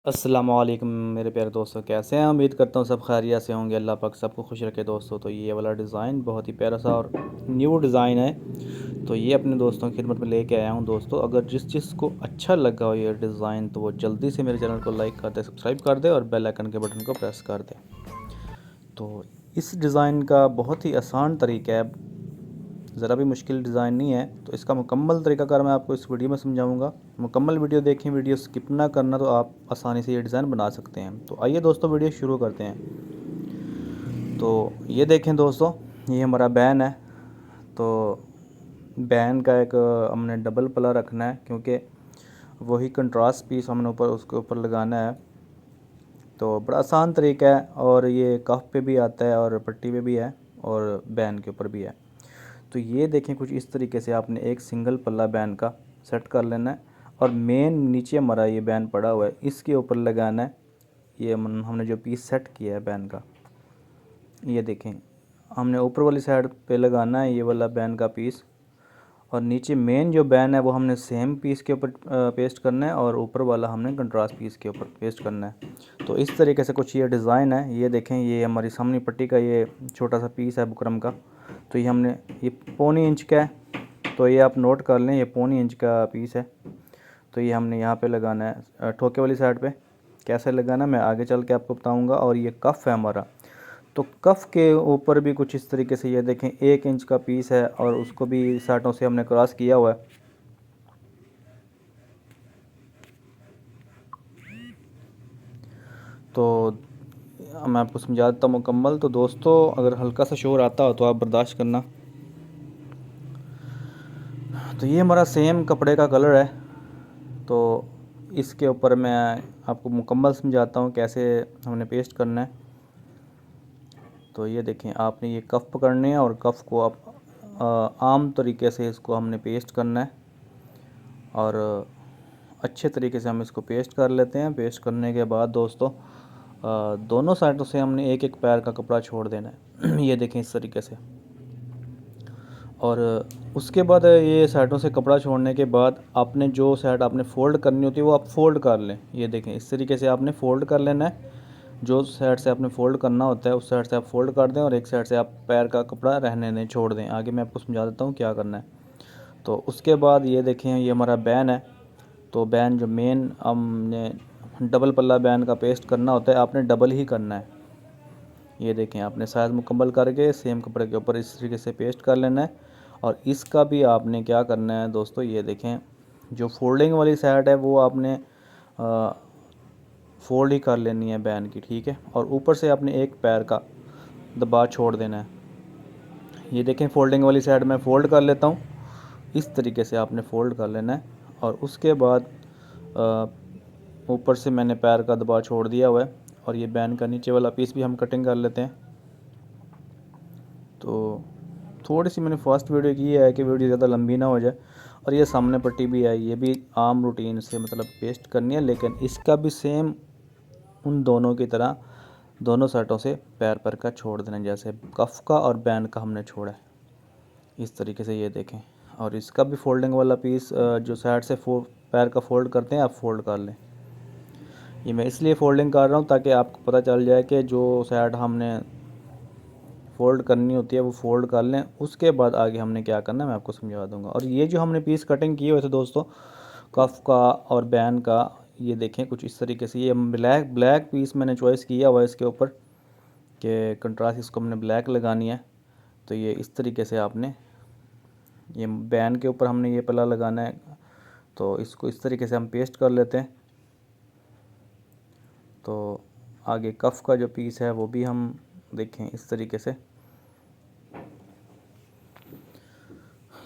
अस्सलामु अलैकुम मेरे प्यारे दोस्तों, कैसे हैं? उम्मीद करता हूँ सब खैरियत से होंगे। अल्लाह पाक सबको खुश रखे दोस्तों। तो ये वाला डिज़ाइन बहुत ही प्यारा सा और न्यू डिज़ाइन है। तो ये अपने दोस्तों की खिदमत में लेके आया हूँ दोस्तों। अगर जिस को अच्छा लगा हो ये डिज़ाइन तो वो जल्दी से मेरे चैनल को लाइक कर दे, सब्सक्राइब कर दे और बेल आइकन के बटन को प्रेस कर दे। तो इस डिज़ाइन का बहुत ही आसान तरीका है, ज़रा भी मुश्किल डिज़ाइन नहीं है। तो इसका मुकम्मल तरीक़ाकार मैं आपको इस वीडियो में समझाऊंगा। मुकम्मल वीडियो देखें, वीडियो स्किप ना करना, तो आप आसानी से ये डिज़ाइन बना सकते हैं। तो आइए दोस्तों वीडियो शुरू करते हैं। तो ये देखें दोस्तों, ये हमारा बैन है। तो बैन का एक हमने डबल पल्ला रखना है, क्योंकि वही कंट्रास्ट पीस हमने ऊपर उसके ऊपर लगाना है। तो बड़ा आसान तरीका है, और ये कफ पे भी आता है और पट्टी पे भी है और बैन के ऊपर भी है। तो ये देखें, कुछ इस तरीके से आपने एक सिंगल पल्ला बैन का सेट कर लेना है, और मेन नीचे हमारा ये बैन पड़ा हुआ है, इसके ऊपर लगाना है ये हमने जो पीस सेट किया है बैन का। ये देखें, हमने ऊपर वाली साइड पे लगाना है ये वाला बैन का पीस, और नीचे मेन जो बैन है वो हमने सेम पीस के ऊपर पेस्ट करना है, और ऊपर वाला हमने कंट्रास्ट पीस के ऊपर पेस्ट करना है। तो इस तरीके से कुछ ये डिज़ाइन है। ये देखें, ये हमारी सामने पट्टी का ये छोटा सा पीस है बुकरम का। तो ये हमने ये पौनी इंच का है, तो ये आप नोट कर लें, ये पौनी इंच का पीस है। तो ये हमने यहाँ पे लगाना है ठोके वाली साइड पे। कैसे लगाना मैं आगे चल के आपको बताऊँगा। और ये कफ़ है हमारा, तो कफ़ के ऊपर भी कुछ इस तरीके से ये देखें 1 इंच का पीस है, और उसको भी साटों से हमने क्रॉस किया हुआ है। तो मैं आपको समझा देता हूँ मुकम्मल। तो दोस्तों, अगर हल्का सा शोर आता हो तो आप बर्दाश्त करना। तो ये हमारा सेम कपड़े का कलर है। तो इसके ऊपर मैं आपको मुकम्मल समझाता हूँ कैसे हमने पेस्ट करना है। तो ये देखें, आपने ये कफ़ पकड़ने हैं, और कफ़ को आप आम तरीके से इसको हमने पेस्ट करना है, और अच्छे तरीके से हम इसको पेस्ट कर लेते हैं। पेस्ट करने के बाद दोस्तों, दोनों साइडों से हमने एक एक पैर का कपड़ा छोड़ देना है। ये देखें इस तरीके से। और उसके बाद ये साइडों से कपड़ा छोड़ने के बाद आपने जो साइड आपने फ़ोल्ड करनी होती है वो आप फ़ोल्ड कर लें। ये देखें, इस तरीके से आपने फ़ोल्ड कर लेना है। जो साइड से आपने फ़ोल्ड करना होता है उस साइड से आप फ़ोल्ड कर दें, और एक साइड से आप पैर का कपड़ा रहने दें, छोड़ दें। आगे मैं आपको समझा देता हूँ क्या करना है। तो उसके बाद ये देखें, ये हमारा बैन है। तो बैन जो मेन हमने डबल पल्ला बैन का पेस्ट करना होता है, आपने डबल ही करना है। ये देखें, आपने साइज़ मुकम्मल करके सेम कपड़े के ऊपर इस तरीके से पेस्ट कर लेना है। और इसका भी आपने क्या करना है दोस्तों, ये देखें, जो फोल्डिंग वाली साइड है वो आपने फ़ोल्ड ही कर लेनी है बैन की, ठीक है। और ऊपर से आपने एक पैर का दबा छोड़ देना है। ये देखें, फोल्डिंग वाली साइड मैं फ़ोल्ड कर लेता हूँ। इस तरीके से आपने फ़ोल्ड कर लेना है, और उसके बाद ऊपर से मैंने पैर का दबाव छोड़ दिया हुआ है। और ये बैन का नीचे वाला पीस भी हम कटिंग कर लेते हैं। तो थोड़ी सी मैंने फ़ास्ट वीडियो की है कि वीडियो ज़्यादा लंबी ना हो जाए। और ये सामने पट्टी भी है, ये भी आम रूटीन से मतलब पेस्ट करनी है, लेकिन इसका भी सेम उन दोनों की तरह दोनों साइडों से पैर पर का छोड़ देना, जैसे कफ़ का और बैन का हमने छोड़ा है। इस तरीके से ये देखें। और इसका भी फोल्डिंग वाला पीस जो साइड से पैर का फ़ोल्ड करते हैं, आप फ़ोल्ड कर लें। ये मैं इसलिए फ़ोल्डिंग कर रहा हूँ ताकि आपको पता चल जाए कि जो साइड हमने फ़ोल्ड करनी होती है वो फ़ोल्ड कर लें। उसके बाद आगे हमने क्या करना है मैं आपको समझा दूँगा। और ये जो हमने पीस कटिंग किए हुए थे दोस्तों, कफ़ का और बैन का, ये देखें कुछ इस तरीके से। ये ब्लैक पीस मैंने चॉइस किया हुआ है इसके ऊपर, कि कंट्रास्ट इसको हमने ब्लैक लगानी है। तो ये इस तरीके से आपने ये बैन के ऊपर हमने ये पल्ला लगाना है। तो इसको इस तरीके से हम पेस्ट कर लेते हैं। तो आगे कफ़ का जो पीस है वो भी हम देखें इस तरीके से।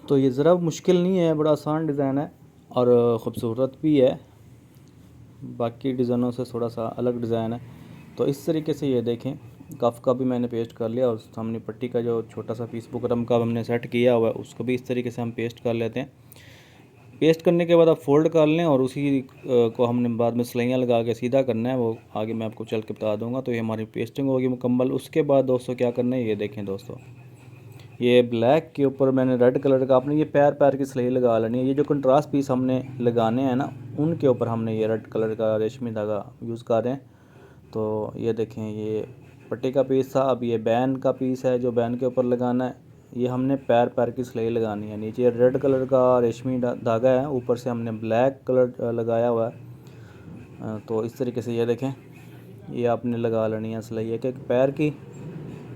तो ये ज़रा मुश्किल नहीं है, बड़ा आसान डिज़ाइन है और ख़ूबसूरत भी है, बाकी डिज़ाइनों से थोड़ा सा अलग डिज़ाइन है। तो इस तरीके से ये देखें, कफ़ का भी मैंने पेस्ट कर लिया, और सामने पट्टी का जो छोटा सा पीस बुकरम का हमने सेट किया हुआ है उसको भी इस तरीके से हम पेस्ट कर लेते हैं। पेस्ट करने के बाद आप फ़ोल्ड कर लें, और उसी को हमने बाद में सिलाइयाँ लगा के सीधा करना है, वो आगे मैं आपको चल के बता दूँगा। तो ये हमारी पेस्टिंग होगी मुकम्मल। उसके बाद दोस्तों क्या करना है, ये देखें दोस्तों, ये ब्लैक के ऊपर मैंने रेड कलर का, आपने ये पैर पैर की सिलाई लगा लेनी है। ये जो कंट्रास्ट पीस हमने लगाने हैं ना, उनके ऊपर हमने ये रेड कलर का रेशमी धागा यूज़ कर रहे हैं। तो ये देखें, ये पट्टी का पीस था, अब ये बैन का पीस है जो बैन के ऊपर लगाना है। ये हमने पैर पैर की सिलाई लगानी है। नीचे रेड कलर का रेशमी धागा है, ऊपर से हमने ब्लैक कलर लगाया हुआ है। तो इस तरीके से ये देखें, ये आपने लगा लेनी है सिलाई एक एक पैर की।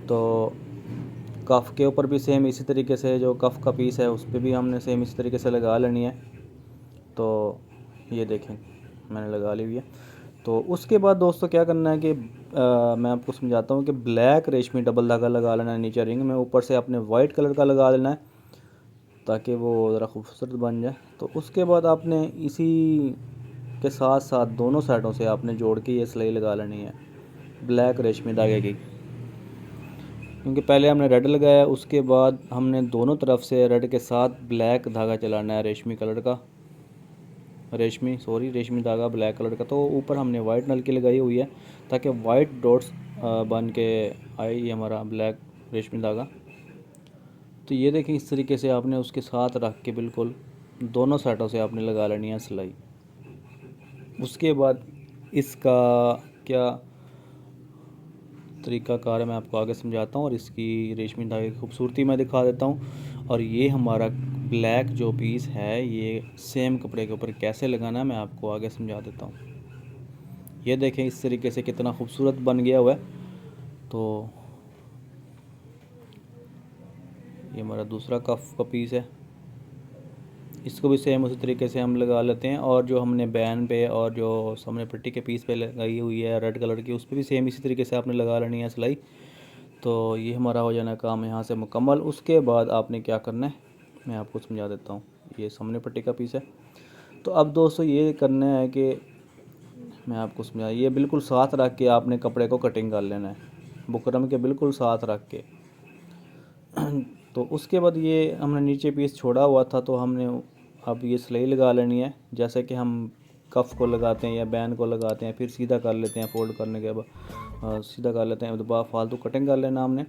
तो कफ़ के ऊपर भी सेम इसी तरीके से, जो कफ़ का पीस है उस पर भी हमने सेम इसी तरीके से लगा लेनी है। तो ये देखें, मैंने लगा ली हुई है। तो उसके बाद दोस्तों क्या करना है कि मैं आपको समझाता हूँ कि ब्लैक रेशमी डबल धागा लगा लेना है नीचे रिंग में, ऊपर से आपने वाइट कलर का लगा लेना है ताकि वो ज़रा खूबसूरत बन जाए। तो उसके बाद आपने इसी के साथ साथ दोनों साइडों से आपने जोड़ के ये सिलाई लगा लेनी है ब्लैक रेशमी धागे की, क्योंकि पहले हमने रेड लगाया, उसके बाद हमने दोनों तरफ से रेड के साथ ब्लैक धागा चलाना है रेशमी कलर का, रेशमी धागा ब्लैक कलर का। तो ऊपर हमने वाइट नलकी लगाई हुई है ताकि वाइट डॉट्स बन के आए ये हमारा ब्लैक रेशमी धागा। तो ये देखें, इस तरीके से आपने उसके साथ रख के बिल्कुल दोनों साइडों से आपने लगा लेनी है सिलाई। उसके बाद इसका क्या तरीक़ाकार है मैं आपको आगे समझाता हूँ, और इसकी रेशमी धागे की खूबसूरती मैं दिखा देता हूँ। और ये हमारा ब्लैक जो पीस है ये सेम कपड़े के ऊपर कैसे लगाना है मैं आपको आगे समझा देता हूँ। ये देखें इस तरीके से कितना खूबसूरत बन गया हुआ है। तो ये हमारा दूसरा कफ का पीस है, इसको भी सेम उसी तरीके से हम लगा लेते हैं। और जो हमने बैन पे और जो सामने पट्टी के पीस पे लगाई हुई है रेड कलर की, उस पर भी सेम इसी तरीके से आपने लगा लेनी है सिलाई। तो ये हमारा हो जाना काम यहाँ से मुकम्मल। उसके बाद आपने क्या करना है मैं आपको समझा देता हूँ। ये सामने पट्टी का पीस है। तो अब दोस्तों ये करना है कि मैं आपको समझा, ये बिल्कुल साथ रख के आपने कपड़े को कटिंग कर लेना है, बुकरम के बिल्कुल साथ रख के। तो उसके बाद ये हमने नीचे पीस छोड़ा हुआ था, तो हमने अब ये सिलाई लगा लेनी है जैसे कि हम कफ़ को लगाते हैं या बैन को लगाते हैं, फिर सीधा कर लेते हैं, फोल्ड करने के बाद सीधा कर लेते हैं, दोबारा फालतू कटिंग कर लेना हमने।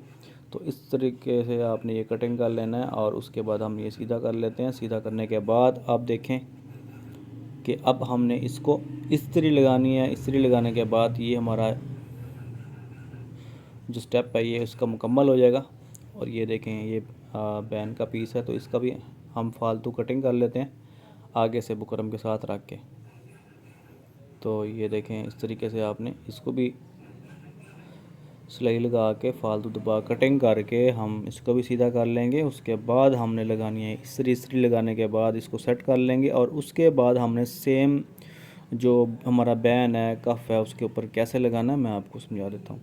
तो इस तरीके से आपने ये कटिंग कर लेना है और उसके बाद हम ये सीधा कर लेते हैं। सीधा करने के बाद आप देखें कि अब हमने इसको इस्त्री लगानी है। इस्त्री लगाने के बाद ये हमारा जो स्टेप है ये इसका मुकम्मल हो जाएगा। और ये देखें, ये बैन का पीस है, तो इसका भी हम फालतू कटिंग कर लेते हैं आगे से बुकरम के साथ रख के। तो ये देखें इस तरीके से आपने इसको भी सिलाई लगा के फालतू दबा कटिंग करके हम इसको भी सीधा कर लेंगे। उसके बाद हमने लगानी है इस्त्री लगाने के बाद इसको सेट कर लेंगे। और उसके बाद हमने सेम जो हमारा बैन है कफ़ है उसके ऊपर कैसे लगाना है मैं आपको समझा देता हूँ।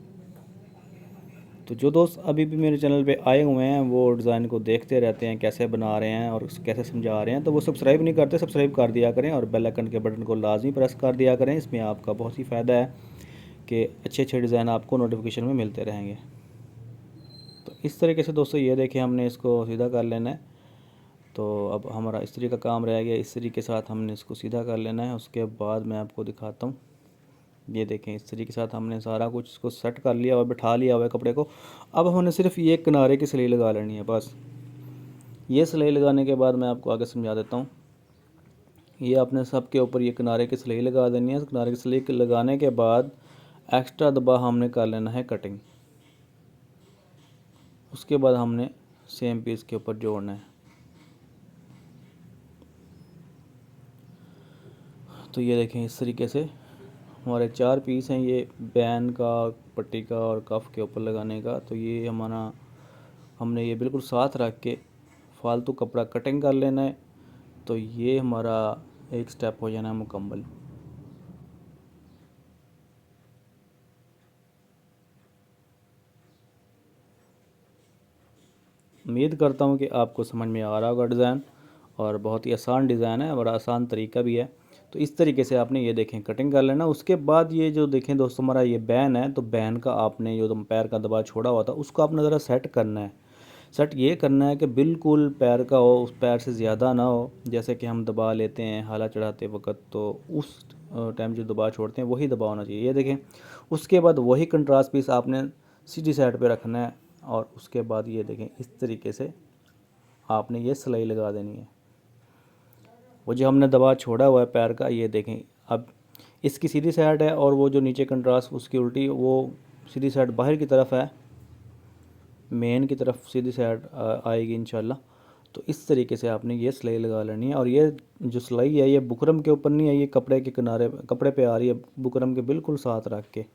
तो जो दोस्त अभी भी मेरे चैनल पे आए हुए हैं वो डिज़ाइन को देखते रहते हैं कैसे बना रहे हैं और कैसे समझा रहे हैं, तो वो सब्सक्राइब नहीं करते, सब्सक्राइब कर दिया करें और बेल आइकन के बटन को लाजमी प्रेस कर दिया करें। इसमें आपका बहुत ही फ़ायदा है कि अच्छे अच्छे डिज़ाइन आपको नोटिफिकेशन में मिलते रहेंगे। तो इस तरीके से दोस्तों ये देखें, हमने इसको सीधा कर लेना है। तो अब हमारा इस्त्री का काम रह गया, इस्त्री के साथ हमने इसको सीधा कर लेना है। उसके बाद मैं आपको दिखाता हूँ। ये देखें इस तरीके के साथ हमने सारा कुछ इसको सेट कर लिया और बिठा लिया हुआ है कपड़े को। अब हमने सिर्फ ये किनारे की सिलाई लगा लेनी है बस। ये सिलाई लगाने के बाद मैं आपको आगे समझा देता हूँ। ये आपने सब के ऊपर ये किनारे की सिलाई लगा देनी है। किनारे की सिलाई लगाने के बाद एक्स्ट्रा दबा हमने कर लेना है कटिंग। उसके बाद हमने सेम पीस के ऊपर जोड़ना है। तो ये देखें इस तरीके से हमारे 4 पीस हैं, ये बैन का, पट्टी का और कफ़ के ऊपर लगाने का। तो ये हमारा हमने ये बिल्कुल साथ रख के फालतू कपड़ा कटिंग कर लेना है। तो ये हमारा एक स्टेप हो जाना है मुकम्मल। उम्मीद करता हूँ कि आपको समझ में आ रहा होगा डिज़ाइन, और बहुत ही आसान डिज़ाइन है, बड़ा आसान तरीका भी है। तो इस तरीके से आपने ये देखें कटिंग कर लेना। उसके बाद ये जो देखें दोस्तों हमारा ये बैन है, तो बैन का आपने जो पैर का दबाव छोड़ा हुआ था उसको आपने ज़रा सेट करना है। सेट ये करना है कि बिल्कुल पैर का हो, उस पैर से ज़्यादा ना हो। जैसे कि हम दबा लेते हैं हाला चढ़ाते वक्त, तो उस टाइम जो दबाव छोड़ते हैं वही दबाव होना चाहिए। ये देखें, उसके बाद वही कंट्रास्ट पीस आपने सीधी साइड पे रखना है और उसके बाद ये देखें इस तरीके से आपने ये सिलाई लगा देनी है। वो जो हमने दबा छोड़ा हुआ है पैर का, ये देखें अब इसकी सीधी साइड है और वो जो नीचे कंट्रास्ट उसकी उल्टी, वो सीधी साइड बाहर की तरफ है, मेन की तरफ सीधी साइड आएगी इंशाल्लाह। तो इस तरीके से आपने ये सिलाई लगा लेनी है। और ये जो सिलाई है ये बुकरम के ऊपर नहीं है, ये कपड़े के किनारे कपड़े पे आ रही है, बुकरम के बिल्कुल साथ रख के।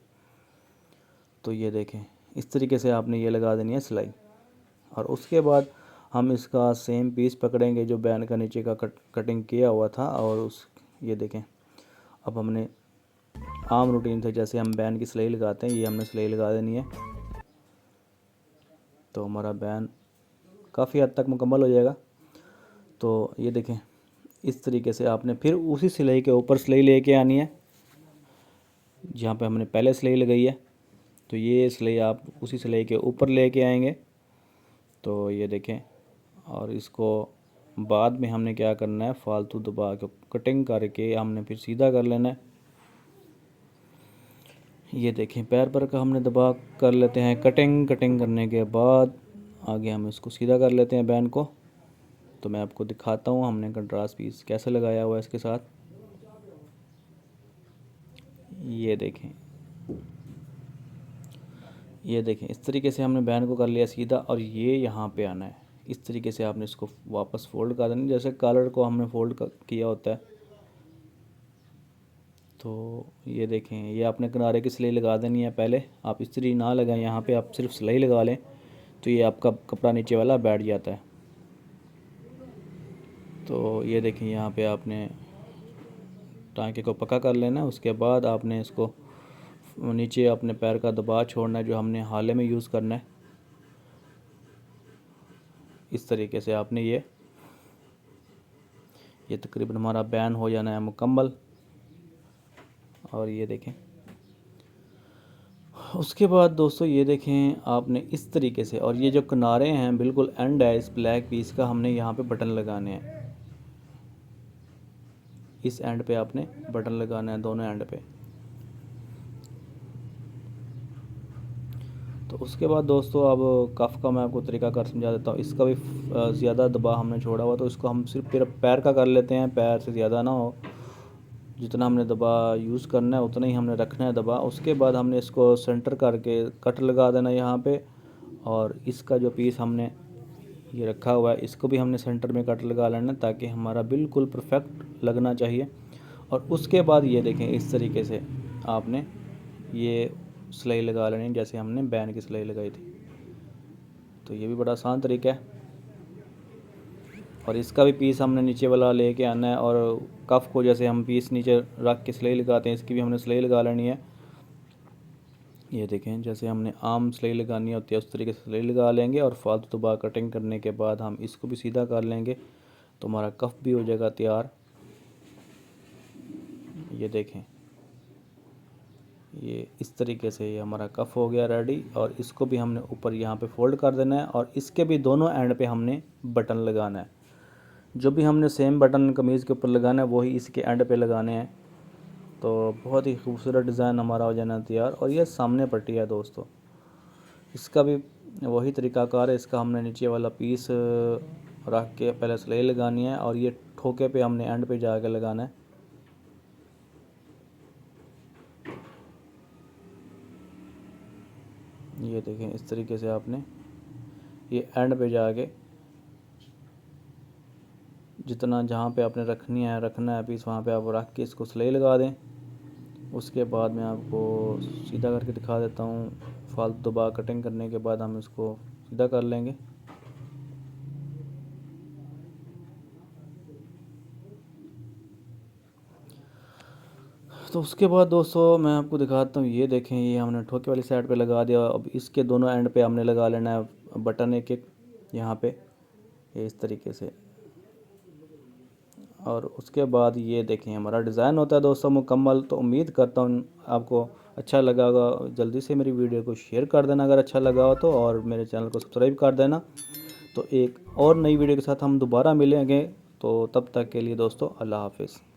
तो ये देखें इस तरीके से आपने ये लगा देनी है सिलाई। और उसके बाद हम इसका सेम पीस पकड़ेंगे जो बैन का नीचे का कटिंग किया हुआ था, और उस ये देखें अब हमने आम रूटीन से जैसे हम बैन की सिलाई लगाते हैं ये हमने सिलाई लगा देनी है। तो हमारा बैन काफ़ी हद तक मुकम्मल हो जाएगा। तो ये देखें इस तरीके से आपने फिर उसी सिलाई के ऊपर सिलाई लेके आनी है जहाँ पे हमने पहले सिलाई लगाई है। तो ये सिलाई आप उसी सिलाई के ऊपर लेके आएंगे। तो ये देखें, और इसको बाद में हमने क्या करना है, फालतू दबा के कटिंग करके हमने फिर सीधा कर लेना है। ये देखें पैर पर का हमने दबा कर लेते हैं कटिंग करने के बाद आगे हम इसको सीधा कर लेते हैं बैन को। तो मैं आपको दिखाता हूँ हमने कंट्रास्ट पीस कैसे लगाया हुआ है इसके साथ। ये देखें इस तरीके से हमने बैन को कर लिया सीधा, और ये यहाँ पे आना है। इस तरीके से आपने इसको वापस फोल्ड कर देना जैसे कॉलर को हमने फोल्ड किया होता है। तो ये देखें ये आपने किनारे की सिलाई लगा देनी है पहले, आप इस्त्री ना लगाएं, यहाँ पे आप सिर्फ सिलाई लगा लें तो ये आपका कपड़ा नीचे वाला बैठ जाता है। तो ये देखें यहाँ पे आपने टांके को पक्का कर लेना है। उसके बाद आपने इसको नीचे अपने पैर का दबाव छोड़ना है जो हमने हाले में यूज़ करना है। इस तरीके से आपने ये तकरीबन हमारा बैन हो जाना है मुकम्मल। और ये देखें उसके बाद दोस्तों ये देखें आपने इस तरीके से, और ये जो किनारे हैं बिल्कुल एंड है इस ब्लैक पीस का, हमने यहाँ पे बटन लगाने हैं। इस एंड पे आपने बटन लगाना है दोनों एंड पे। तो उसके बाद दोस्तों अब कफ का मैं आपको तरीकाकार समझा देता हूँ। इसका भी ज़्यादा दबाव हमने छोड़ा हुआ तो इसको हम सिर्फ पैर का कर लेते हैं, पैर से ज़्यादा ना हो, जितना हमने दबा यूज़ करना है उतना ही हमने रखना है दबा। उसके बाद हमने इसको सेंटर करके कट लगा देना यहाँ पे, और इसका जो पीस हमने ये रखा हुआ है इसको भी हमने सेंटर में कट लगा लेना ताकि हमारा बिल्कुल परफेक्ट लगना चाहिए। और उसके बाद ये देखें इस तरीके से आपने ये सिलाई लगा लेनी जैसे हमने बैन की सिलाई लगाई थी। तो ये भी बड़ा आसान तरीका है। और इसका भी पीस हमने नीचे वाला लेके आना है, और कफ को जैसे हम पीस नीचे रख के सिलाई लगाते हैं इसकी भी हमने सिलाई लगा लेनी है। ये देखें जैसे हमने आम सिलाई लगानी होती है उस तरीके से सिलाई लगा लेंगे, और फालतू दबा कटिंग करने के बाद हम इसको भी सीधा कर लेंगे तो हमारा कफ भी हो जाएगा तैयार। ये देखें ये इस तरीके से ये हमारा कफ हो गया रेडी। और इसको भी हमने ऊपर यहाँ पे फोल्ड कर देना है, और इसके भी दोनों एंड पे हमने बटन लगाना है। जो भी हमने सेम बटन कमीज़ के ऊपर लगाना है वही इसके एंड पे लगाने हैं। तो बहुत ही खूबसूरत डिज़ाइन हमारा हो जाना तैयार। और ये सामने पट्टी है दोस्तों, इसका भी वही तरीकाकार है। इसका हमने नीचे वाला पीस रख के पहले सिलाई लगानी है, और ये ठोके पे हमने एंड पे जाके लगाना है। ये देखें इस तरीके से आपने ये एंड पे जाके जितना जहाँ पे आपने रखना है पीस वहाँ पे आप रख के इसको सिलाई लगा दें। उसके बाद मैं आपको सीधा करके दिखा देता हूँ। फालतू दबा कटिंग करने के बाद हम इसको सीधा कर लेंगे। तो उसके बाद दोस्तों मैं आपको दिखाता हूँ। ये देखें ये हमने ठोके वाली साइड पे लगा दिया। अब इसके दोनों एंड पे हमने लगा लेना है बटन एक एक यहाँ पे, ये इस तरीके से। और उसके बाद ये देखें हमारा डिज़ाइन होता है दोस्तों मुकम्मल। तो उम्मीद करता हूँ आपको अच्छा लगा होगा। जल्दी से मेरी वीडियो को शेयर कर देना अगर अच्छा लगा हो तो, और मेरे चैनल को सब्सक्राइब कर देना। तो एक और नई वीडियो के साथ हम दोबारा मिलेंगे। तो तब तक के लिए दोस्तों अल्लाह हाफिज़।